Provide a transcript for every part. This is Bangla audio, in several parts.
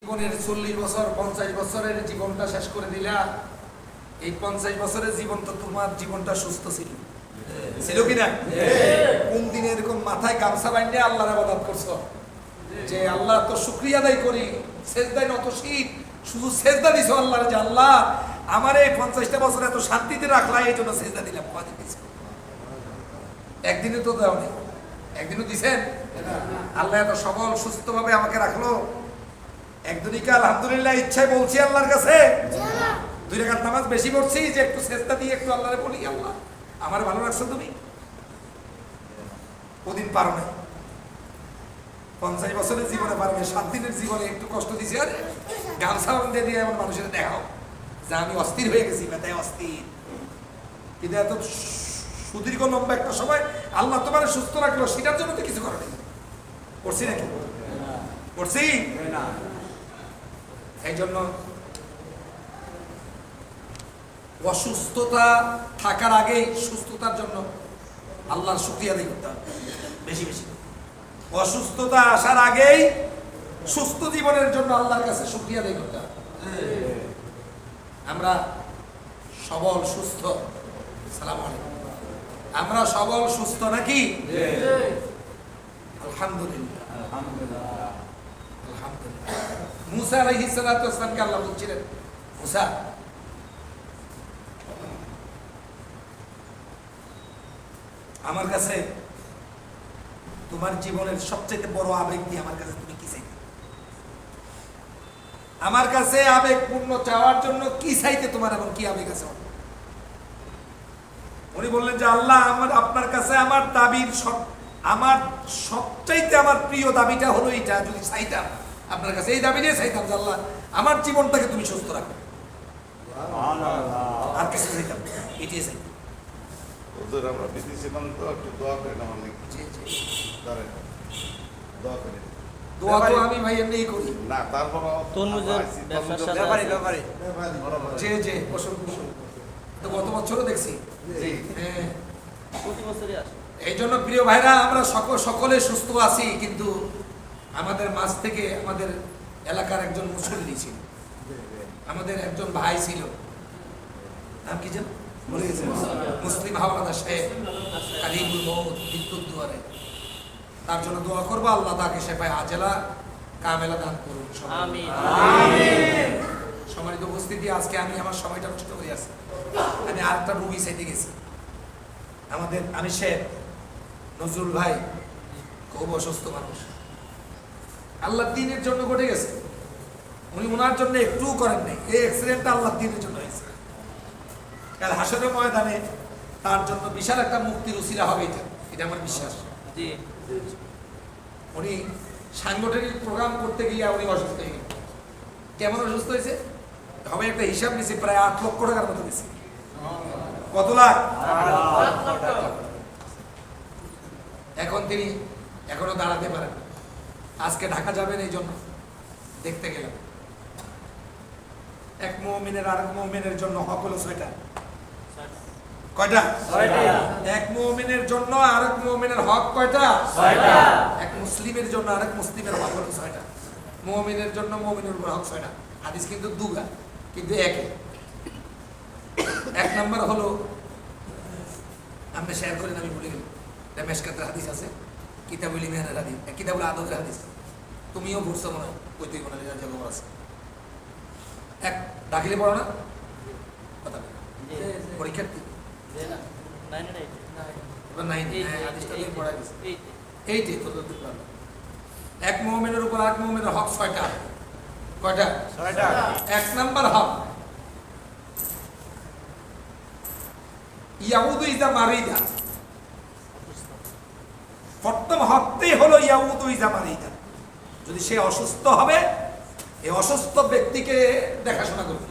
জীবনের 40 বছর 50 বছরের জীবনটা শেষ করে দিলা। এই 50 বছরের জীবন তো তোমার জীবনটা সুস্থ ছিল, ছিল কিনা? কোন দিন এরকম মাথায় গামছা বাঁধে আল্লাহর ইবাদত করছো যে আল্লাহ তো শুকরিয়া আদায় করি, সেজদায় নতশীল, শুধু সেজদা দিছো আল্লাহর, যে আল্লাহ আমার এই 50টা বছর এত শান্তিতে রাখলা, এই জন্য সেজদা দিলাম। কদিন দিছো? একদিনও তো দাও নেই, একদিনও দিছেন? আল্লাহ এত সবল সুস্থভাবে আমাকে রাখলো, একদিনই কি আলহামদুলিল্লাহ ইচ্ছায় বলছি আল্লাহর কাছে? 2 রাকাত নামাজ বেশি পড়ছি যে একটু সেজদা দিয়ে একটু আল্লাহরে বলি, আল্লাহ আমার ভালো রাখছো তুমি? ওদিন পারো না। 50 বছরের জীবনে পারো না, 7 দিনের জীবনে একটু কষ্ট দিছি, আরে গামছা বাঁধে দিয়ে এমন মানুষের দেখাও যে আমি অস্থির হয়ে গেছি, ব্যথায় অস্থির। কিন্তু এত সুদীর্ঘ লম্বা একটা সময় আল্লাহ তোমার সুস্থ রাখলো, সেটার জন্য তো কিছু করেনি। করছি নাকি? করছি না। এই জন্য অসুস্থতা থাকার আগেই সুস্থতার জন্য আল্লাহর শুকরিয়া আদায় করতে হবে বেশি বেশি। অসুস্থতা আসার আগেই সুস্থ জীবনের জন্য আল্লাহর কাছে শুকরিয়া আদায় করতে হবে। আমরা সবল সুস্থ, সালাম আলাইকুম, আমরা সবল সুস্থ নাকি? আলহামদুলিল্লাহ, আলহামদুলিল্লাহ, আলহামদুলিল্লাহ। মুসা আলাইহিস সালাতু ওয়াস সালামকে আল্লাহ বলছিলেন, মুসা আমার কাছে তোমার জীবনের সবচেয়ে বড় আবেগ দিয়ে আমার কাছে তুমি কি চাইতে? আমার কাছে আবেগ পূর্ণ চাওয়ার জন্য কি চাইতে তোমার, এমন কি আবেগ আছে? উনি বললেন যে আল্লাহ আমার আপনার কাছে আমার দাবির আমার সবচাইতে আমার প্রিয় দাবিটা হলো এটা, যদি চাইতাম আপনার কাছে এই দাবি নিয়ে চাইতাম যে আল্লাহ আমার জীবনটাকে তুমি সুস্থ রাখো, আর কিছু চাইতাম, এটাই চাইতাম। আমরা বিদেশিলাম তো একটু দোয়া করেন আমার নাকি? দোয়া করেন। দোয়া তো আমি ভাই এমনিই করি না, তারপর যে যে তো গত বছরও দেখছি। হ্যাঁ, এই জন্য প্রিয় ভাইরা আমরা সকলে সুস্থ আছি, কিন্তু আমাদের মাঝ থেকে আমাদের এলাকার একজন মুসল্লি ছিল, আমাদের একজন ভাই ছিল, নাম কি যেন বলে গেছে, মুসলিম হাওলাদার সাহেব, কালিমুল মউত, বিদ্যুৎ দুয়ারে। তার জন্য দোয়া করবো, আল্লাহ তাকে শেফায়ে আজেলা কামেলা দান করুন। সম্মানিত উপস্থিতি, আজকে আমি আমার সময়টা নষ্ট করে আছি, আমি আরেকটা রুগী চাইতে গেছি। আমাদের আমি শেখ নজরুল ভাই খুব অসুস্থ মানুষ, আল্লাহ দিনের জন্য ঘটে গেছে, উনি ওনার জন্য একটুও করেন নাই, এই অ্যাক্সিডেন্টটা আল্লাহ দিনের জন্য হয়েছে। কাল হাসরের ময়দানে তার জন্য বিশাল একটা মুক্তির উসিলা হবে, এটা আমার বিশ্বাস। উনি সাংগঠনিক প্রোগ্রাম করতে গিয়ে উনি অসুস্থ হয়ে গেলেন। কেমন অসুস্থ হয়েছে হবে একটা হিসাব নিয়েছি, প্রায় 8 লক্ষ টাকার মতো দিয়েছে। কত লাখ? এখন তিনি এখনো দাঁড়াতে পারেন। আজকে ঢাকা যাবেন, এই জন্য দেখতে গেলাম। এক মুমিনের আরেক মুমিনের জন্য হক হলো 6টা। কয়টা? 6টা। এক মুমিনের জন্য আরেক মুমিনের হক কয়টা? 6টা। এক মুসলিমের জন্য আরেক মুসলিমের হক হলো 6টা। মুমিনের জন্য মুমিনের উপর হক 6টা। হাদিস কিন্তু দুগা, কিন্তু একে। 1 নম্বর হলো, আমরা শেয়ার করেন, আমি ভুলে গেলাম, মেশকাতের হাদিস আছে, কিতাবুল ইমানের হাদিস, কিতাবুল আদবের হাদিস, তুমিও ঘুরছো মনে হয়, ওই তুই মনে হয় জগৎ আছে। এক দাখিলে পড়ো না কথা, পরীক্ষার্থী এক মুমিনের উপর আরেক মুমিনের হক 6টা। কয়টা? 6টা। 1 নম্বর হক, ইয়াউদু ইজা মারিদা। প্রথম হকটাই হলো ইয়াউদু ইজা মারিদা, যদি সে অসুস্থ হবে, এই অসুস্থ ব্যক্তিকে দেখাশোনা করবে,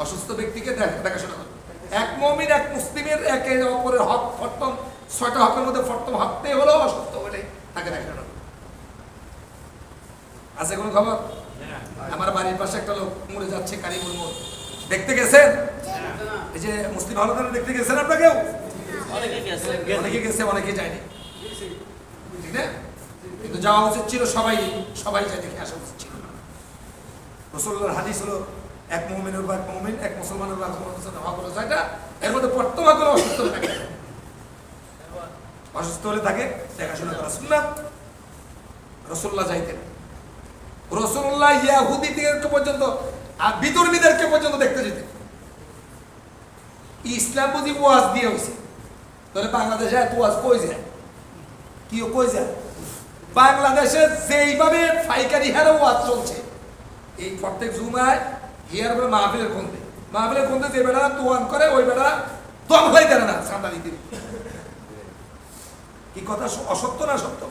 অসুস্থ ব্যক্তিকে দেখাশোনা করবে। এক মুমিন এক মুসলিমের একে অপরের হক, প্রথম 6টা হকের মধ্যে প্রথম হকটাই হলো অসুস্থ হলে তাকে দেখাশোনা করবে। আছে কোনো খবর? আমার বাড়ির পাশে একটা লোক মরে যাচ্ছে, কারিমুল মউত, দেখতে গেছেন? এই যে মুসলিম হাওলাদার দেখতে গেছেন আপনাকেও? অনেকে গেছে, অনেকে যায়নি, ঠিক না? কিন্তু যাওয়া উচিত ছিল, সবাই যায় দেখে আসা উচিত। ছিল না। রাসূলুল্লাহর হাদিস হলো এক মুমিনের বা এক মুমিন, এক মুসলমানের বা এক মুসলমানের হক হলো ছয়টা, এর মধ্যে প্রথম হক হলো অসুস্থ হলে থাকে, অসুস্থ হলে থাকে দেখাশোনা করা সুন্নাত। রাসূলুল্লাহ যাইতেন, রাসূলুল্লাহ ইহুদিদেরকে পর্যন্ত আর বিতর্মীদেরকে পর্যন্ত দেখতে যেতেন। ইসলাম বুঝি ওয়াজ দিয়ে হয়েছে, তাহলে বাংলাদেশে এত ওয়াজ কই যায়, কি কই যায়? বাংলাদেশে যেইভাবে পাইকারি হারে ওয়াজ চলছে, এই প্রত্যেক জুমায় হিয়ার বলে মাহফিলের কন্দে যে বেড়া তোয়ান করে ওই বেড়া দমলাই দেয় না চাঁদা দিতে। কি কথা অসত্য না সত্য?